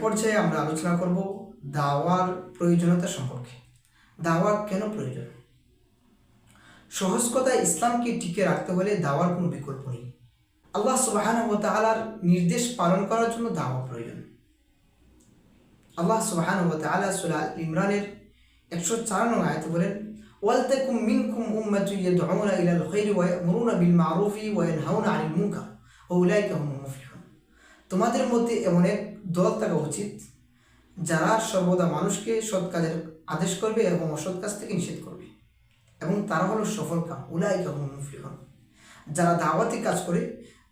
পর্যায়ে আমরা আলোচনা করব দাওয়ার প্রয়োজনীয়তা সম্পর্কে। দাওয়া কেন প্রয়োজন? সহজ কথায় ইসলামকে টিকে রাখতে হলে দাওয়ার কোনো বিকল্প নেই। আল্লাহ সুবহানাহু ওয়া তাআলার নির্দেশ পালন করার জন্য দাওয়া প্রয়োজন। আল্লাহ সুবহানাহু ওয়া তাআলা সূরা আল ইমরানের 104 নং আয়াতে বলেন, ওয়ালতাকুম মিনকুম উম্মাতুন ইয়াদউনা ইলাল খায়রি ওয়া ইয়ামুরুনা বিল মারুফি ওয়া ইয়ানহাউনা আনিল মুনকার ওয়া উলাইকা হুমুল মুফলিহুন। তোমাদের মধ্যে এমন এক দল থাকা উচিত যারা সর্বদা মানুষকে সৎ কাজের আদেশ করবে এবং অসৎ কাজ থেকে নিষেধ করবে, এবং তারা হলো সফল কাম। উলাইকা হুমুল মুফলিহুন। যারা দাওয়াতি কাজ করে,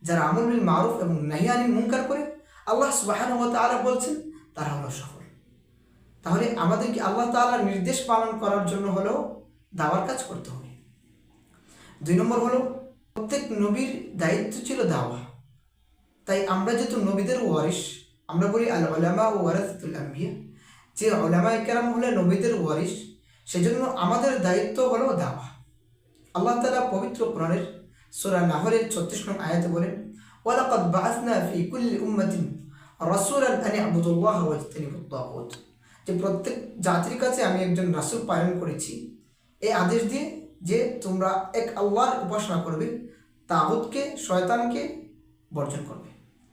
যারা আমর বিল মারুফ এবং নাহি আনিল মুনকার করে, আল্লাহ সুবহানাহু ওয়া তাআলা বলছেন তারা হলো সফল। তাহলে আমাদেরকে আল্লাহ তাআলার নির্দেশ পালন করার জন্য হলো দাওয়ার কাজ করতে হবে। 2 নম্বর হলো প্রত্যেক নবীর দায়িত্ব ছিল দাওয়া। তাই আমরা যেহেতু নবীদের ওয়ারিস, আমরা বলি আল উলামা ওয়ারাসাতুল আম্বিয়া, যে উলামায়ে কেরাম হলেন নবীদের ওয়ারিস, সেজন্য আমাদের দায়িত্ব হলো দাওয়া। আল্লাহ তাআলা পবিত্র কোরআনের সূরা নাহলের 36 নং আয়াতে বলেন, ওয়ালাকাদ বাআসনা ফি কুল্লি উম্মাতিন রাসূলান আন ইবুদুল্লাহ ওয়া ইজতানিবুত তাগুত। যে প্রত্যেক জাতির কাছে আমি একজন রাসূল প্রেরণ করেছি এই আদেশ দিয়ে যে তোমরা এক আল্লাহর উপাসনা করবে, তাগুতকে, শয়তানকে বর্জন করবে।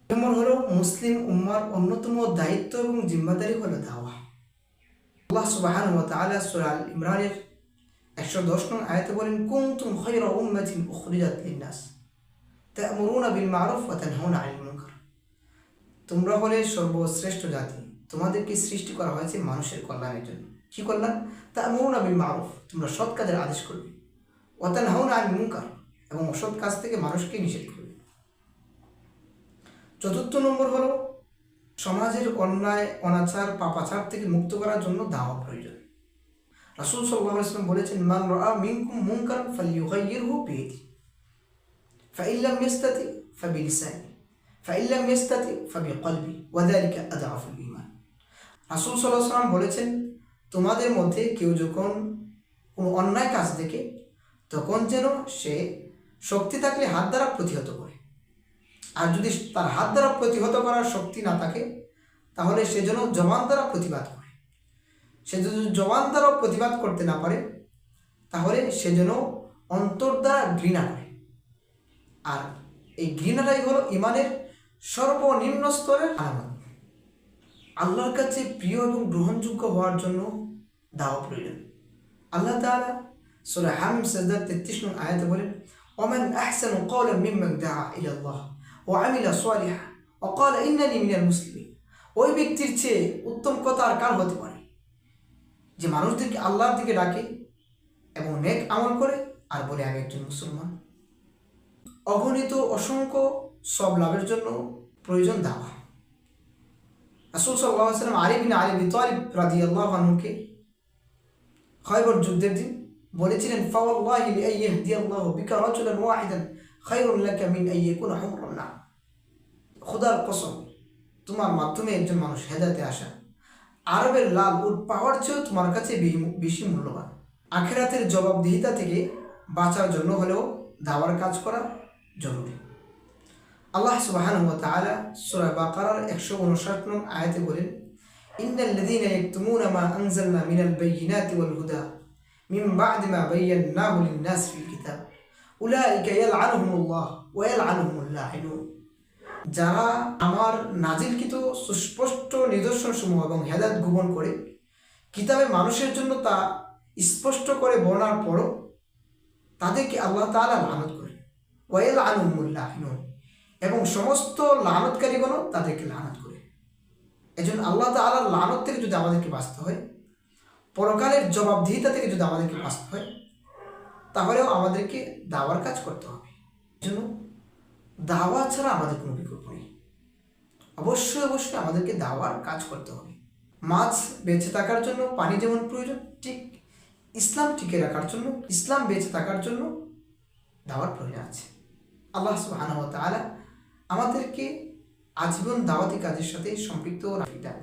নম্বর হলো মুসলিম উম্মার অন্যতম দায়িত্ব এবং জিম্মাদারি হলো দাওয়া। আল্লাহ সুবহানাহু ওয়া তাআলা সূরা আল ইমরানের 110 নং আয়াতে বলেন, কুনতুম খায়রা উম্মাতিন উখরিজাত লিন-নাস তা'মুরুনা বিল মারুফ ওয়া তানহাউনা আনিল মুনকার। তোমরা হলে সর্বশ্রেষ্ঠ জাতি, তোমাদেরকে সৃষ্টি করা হয়েছে মানুষের কল্যাণের জন্য। কি কল্যাণ? তা'মুরুনা বিল মারুফ, তোমরা সৎ কাজের আদেশ করবে, ওয়া তানহাউনা আনিল মুনকার, এবং অসৎ কাজ থেকে মানুষকে নিষেধ করবে। 4 নম্বর হলো সমাজের অন্যায়, অনাচার, পাপাচার থেকে মুক্ত করার জন্য দাওয়া প্রয়োজন। রাসূল সাল্লাল্লাহু আলাইহি ওয়াসাল্লাম বলেছেন, মান রাআ মিনকুম মুনকারান ফালইয়ুগাইয়িরহু বিয়াদিহি ফাইন লাম ইস্তাতি ফাবিলিসানি ফাইন লাম ইস্তাতি ফাবিকলবি ওয়া যালিকা আযআফুল ঈমান। রাসূল সাল্লাল্লাহু আলাইহি ওয়াসাল্লাম বলেছেন, তোমাদের মধ্যে কেউ যখন কোনো অন্যায় কাজ দেখে তখন যেন সে শক্তি থাকলে হাত দ্বারা প্রতিহত করে, আর যদি তার হাত দ্বারা প্রতিহত করার শক্তি না থাকে তাহলে সে যেন জবান দ্বারা প্রতিবাদ করে। সে যদি জবান দ্বারা প্রতিবাদ করতে না পারে তাহলে সে যেন অন্তর দ্বারা ঘৃণা করে। আর এই ঘৃণাটাই হলো ইমানের সর্বনিম্ন স্তরের আলামত। আল্লাহর কাছে প্রিয় এবং গ্রহণযোগ্য হওয়ার জন্য দাওয়া প্রয়োজন। আল্লাহ তাআলা সূরা হামিম সাজদার 33 নং আয়াতে বলেন, ওমান আহসানু ক্বাওলান মিম্মান দাআ ইলাল্লাহ ওয়া আমিলা সালিহান ওয়া ক্বালা ইন্নানি মিনাল মুসলিমিন। ওই ব্যক্তির চেয়ে উত্তম কথা আর কার হতে পারে যে মানুষদেরকে আল্লাহর দিকে ডাকে এবং নেক আমল করে আর বলে আমি একজন মুসলমান। অগণিত অসংখ্য সব লাভের জন্য প্রয়োজন দাওয়া। রাসূল সাল্লাল্লাহু আলাইহি ওয়াসাল্লাম আলী বিন আবি তালিব রাদিয়াল্লাহু আনহুকে খায়বার যুদ্ধের দিন বলেছিলেন, ফাওয়াল্লাহি লিআইয়াহদিয়াল্লাহু বিকা রাজুলান ওয়াহিদান খায়রুন লাকা মিন আইয়াকুনা হুমরুন নাম। খোদার কসম, তোমার মাধ্যমে একজন মানুষ হেদায়েতে আসা আরবের লাল উট পাওয়ার চেয়েও তোমার কাছে বেশি মূল্যবান। আখিরাতের জবাবদিহিতা থেকে বাঁচার জন্য হলেও দাওয়ার কাজ করা জরুরি। আল্লাহ সুবহানাহু ওয়া তাআলা সূরা বাকারার 159 নং আয়াতে বলেন, ইন্নাল্লাযীনা ইয়াকতুমুনা মা আনজালনা মিনাল বায়িনাতি ওয়াল হুদা মিন বা'দি মা বায়্যানাহু লিন-নাস ফিল কিতাব উলাইকা ইয়ালআনুহুমুল্লাহ ওয়া ইয়ালআনুহুমুল লাঈনুন। যারা আমার নাজিলকৃত সুস্পষ্ট নিদর্শনসমূহ এবং হেদায়েত গোপন করে কিতাবে মানুষের জন্য তা স্পষ্ট করে বলার পরও তাদেরকে আল্লাহ তাআলা লানত করে, ওয়া ইয়ালআনুহুমুল লাঈনুন, এবং সমস্ত লানতকারীগণ তাদেরকে লানত করে। এজন্য আল্লাহ তাআলার লানত থেকে যদি আমাদেরকে বাঁচতে হয়, পরকালের জবাবদিহিতা থেকে যদি আমাদেরকে বাঁচতে হয়, তাহলেও আমাদেরকে দাওয়ার কাজ করতে হবে। এজন্য দাওয়া ছাড়া আমাদের কোনো বিকল্প নেই। অবশ্যই আমাদেরকে দাওয়ার কাজ করতে হবে। মাছ বেঁচে থাকার জন্য পানি যেমন প্রয়োজন, ঠিক ইসলাম টিকে রাখার জন্য, ইসলাম বেঁচে থাকার জন্য দাওয়ার প্রয়োজন আছে। আল্লাহ সুবহানাহু ওয়া তাআলা আমাদেরকে আজীবন দাওয়াতি কাজের সাথে সম্পৃক্ত রাখি দেন।